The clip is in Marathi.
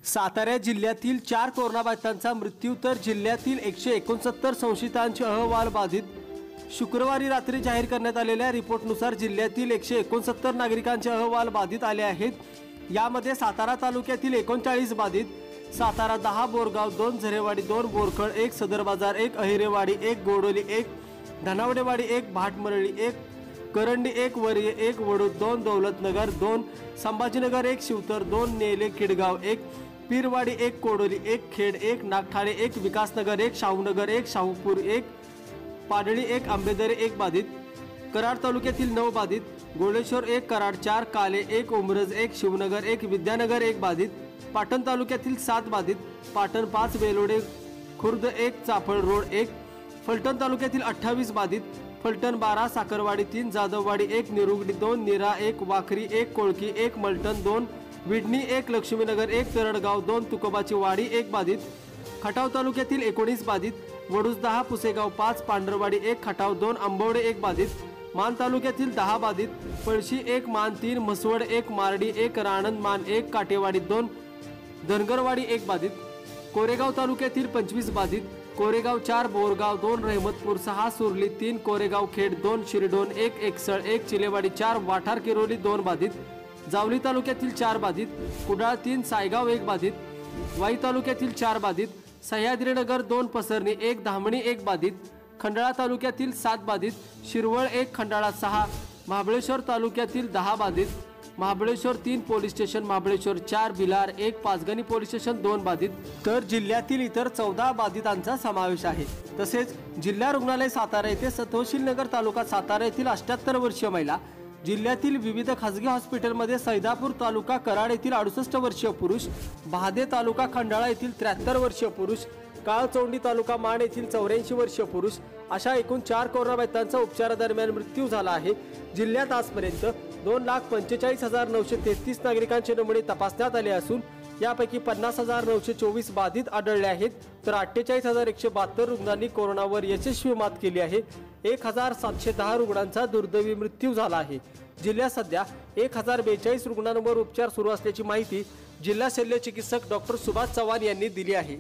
सातारा जिल्ह्यातील 4 कोरोनाबाधितांचा मृत्यू तर जिल्ह्यातील 169 संशयितांचे अहवाल बाधित। शुक्रवारी रात्री जाहीर करण्यात आलेल्या रिपोर्टनुसार जिल्ह्यातील 169 नागरिकांचे अहवाल बाधित आले आहेत। यामध्ये सातारा तालुक्यातील 39 बाधित, सातारा 10, बोरगाव 2, झरेवाडी 2, बोरखळ 1, सदर बाजार 1, अहिरेवाडी 1, गोडोली 1, धनावडेवाडी 1, भाटमरळी 1, करंडी 1, वरिये 1, वडूद 2, दौलतनगर 2, संभाजीनगर 1, शिवतर 2, नेले किडगाव 1, पीरवाडी 1, कोडोली 1, खेड 1, नागठाणे 1, विकासनगर 1, शाहूनगर 1, शाहूपूर 1, पाडळी 1, आंबेदरे 1 बाधित। कराड तालुक्यातील 9 बाधित, गोळेश्वर 1, कराड 4, काले 1, उमरज 1, शिवनगर 1, विद्यानगर 1 बाधित। पाटण तालुक्यातील 7 बाधित, पाटण 5, बेलोडे खुर्द 1, चाफळ रोड 1। फलटण तालुक्यातील 28 बाधित, फलटण 12, साखरवाडी 3, जाधववाडी 1, निरुगडी 2, निरा 1, वाखरी 1, कोळकी 1, मलटण 2, विडणी 1, लक्ष्मीनगर 1, तरडगाव 2, तुकोबाची वाडी 1 बाधित। खटाव तालुक्यातील 19 बाधित, वडूज 10, पुसेगाव 5, पांढरवाडी 1, खटाव 2, आंबवडे 1 बाधित। मान तालुक्यातील 10 बाधित, पळशी 1, मान 3, म्हसवड 1, मार्डी 1, राणंद मान 1, काटेवाडी 2, धनगरवाडी 1 बाधित। कोरेगाव तालुक्यातील 25 बाधित, कोरेगाव 4, बोरगाव 2, रहमतपूर 6, सुरली 3, कोरेगाव खेड 2, शिरडोन 1, एकसळ 1, चिलेवाडी 4, वाठार किरोली 2 बाधित। जावली तालुक्यातील 4 बाधित, कुडाळ 3, सायगाव 1 बाधित। वाई तालुक्यातील 4 बाधित, सह्याद्रीनगर 2, पसरणी 1, धामणी 1 बाधित। खंडाळा तालुक्यातील 7 बाधित, शिरवळ 1, खंडाळा 6। महाबळेश्वर तालुक्यातील 10 बाधित, Mahabaleshwar 3 police station, Mahabaleshwar 4, Bhilar 1, Panchgani police station 2 बाधित। तर जिल्ह्यातील इतर 14 बाधितांचा समावेश आहे। तसेच जिल्हा रुग्णालय सातारा येथे सतोशील नगर तालुका सातारा येथील 78 वर्षीय महिला, जिल्ह्यातील विविध खासगी हॉस्पिटलमध्ये सैदापूर तालुका कराड येथील 68 वर्षीय पुरुष, बहादे तालुका खंडाळा येथील 73 वर्षीय पुरुष, काळचौंडी तालुका मान येथील 84 वर्षीय पुरुष अशा एकूण 4 कोरोनाबाधितांचा उपचारादरम्यान मृत्यू झाला आहे। जिल्ह्यात आजपर्यंत 2,45,933 नागरिकांचे नमुने तपासण्यात आले असून यापैकी 50,924 बाधित आढळले आहेत, तर 48,172 रुग्णांनी कोरोनावर यशस्वी मात केली आहे। 1,710 रुग्णांचा दुर्दैवी मृत्यू झाला आहे। जिल्ह्यात सध्या 1,042 रुग्णांवर उपचार सुरू असल्याची माहिती जिल्हा शल्य चिकित्सक डॉक्टर सुभाष चव्हाण यांनी दिली आहे।